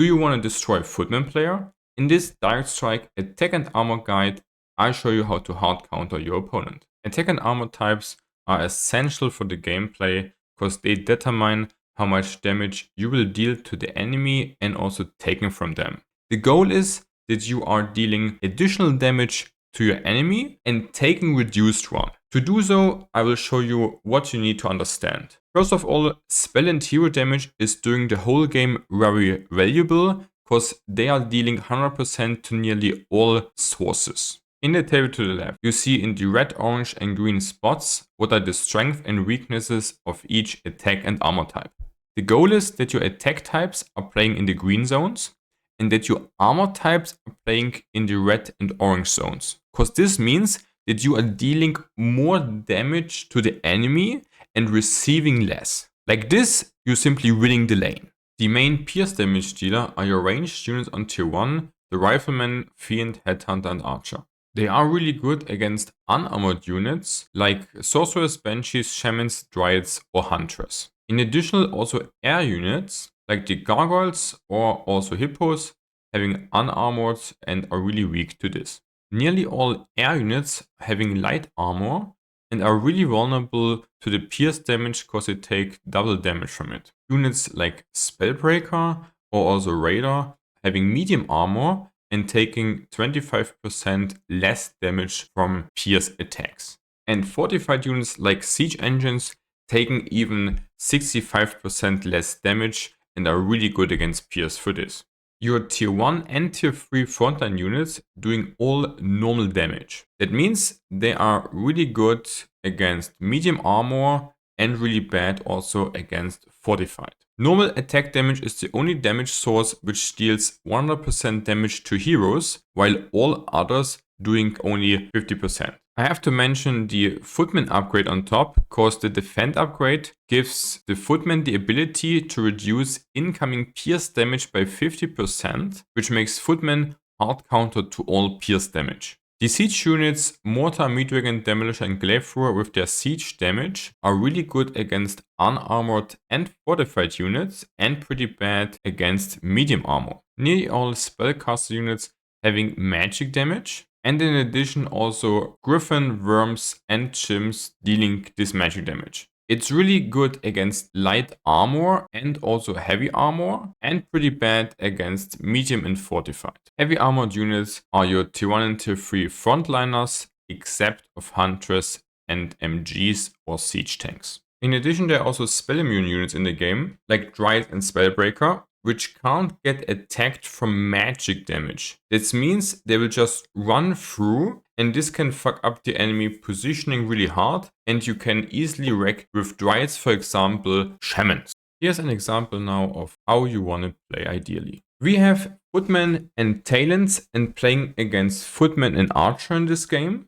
Do you want to destroy a footman player? In this Direct Strike Attack and Armor guide, I show you how to hard counter your opponent. Attack and Armor types are essential for the gameplay because they determine how much damage you will deal to the enemy and also taken from them. The goal is that you are dealing additional damage to your enemy and taking reduced one. To do so, I will show you what you need to understand. First of all, spell and hero damage is during the whole game very valuable because they are dealing 100% to nearly all sources. In the table to the left, you see in the red, orange and green spots what are the strengths and weaknesses of each attack and armor type. The goal is that your attack types are playing in the green zones and that your armor types are playing in the red and orange zones. Because this means that you are dealing more damage to the enemy and receiving less. Like this, you're simply winning the lane. The main pierce damage dealer are your ranged units on tier 1, the Rifleman, Fiend, Headhunter and Archer. They are really good against unarmored units like Sorcerers, Banshees, Shamans, Dryads or Huntress. In addition, also air units like the Gargoyles or also Hippos having unarmored and are really weak to this. Nearly all air units having light armor and are really vulnerable to the pierce damage because they take double damage from it. Units like Spellbreaker or also Raider having medium armor and taking 25% less damage from pierce attacks. And fortified units like Siege Engines taking even 65% less damage and are really good against pierce for this. Your tier 1 and tier 3 frontline units doing all normal damage. That means they are really good against medium armor and really bad also against fortified. Normal attack damage is the only damage source which deals 100% damage to heroes, while all others doing only 50%. I have to mention the Footman upgrade on top, because the Defend upgrade gives the Footman the ability to reduce incoming pierce damage by 50%, which makes Footman hard counter to all pierce damage. The siege units, Mortar, Meatwagon, Demolisher and Glaive with their siege damage are really good against unarmored and fortified units and pretty bad against medium armor. Nearly all spellcaster units having magic damage, and in addition also Griffin, Worms and Chimps dealing this magic damage. It's really good against light armor and also heavy armor, and pretty bad against medium and fortified. Heavy armored units are your tier 1 and tier 3 frontliners, except of Huntress and MGs or siege tanks. In addition, there are also spell immune units in the game, like Dryad and Spellbreaker, which can't get attacked from magic damage. This means they will just run through, and this can fuck up the enemy positioning really hard, and you can easily wreck with Dryads, for example, Shamans. Here's an example now of how you want to play ideally. We have Footmen and Talents and playing against Footmen and Archer in this game.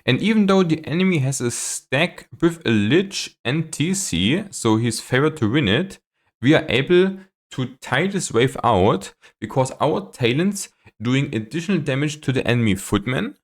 And even though the enemy has a stack with a Lich and TC, so he's favored to win it, we are able to tie this wave out because our Talents doing additional damage to the enemy Footmen,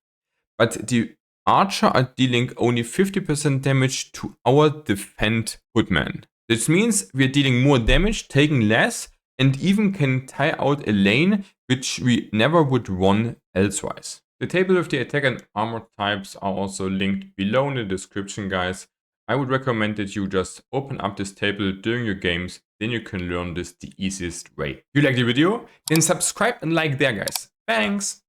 but the Archer are dealing only 50% damage to our Defend Footmen. This means we are dealing more damage, taking less, and even can tie out a lane which we never would run elsewise. The table with the attack and armor types are also linked below in the description, guys. I would recommend that you just open up this table during your games, then you can learn this the easiest way. If you like the video, then subscribe and like there, guys. Thanks!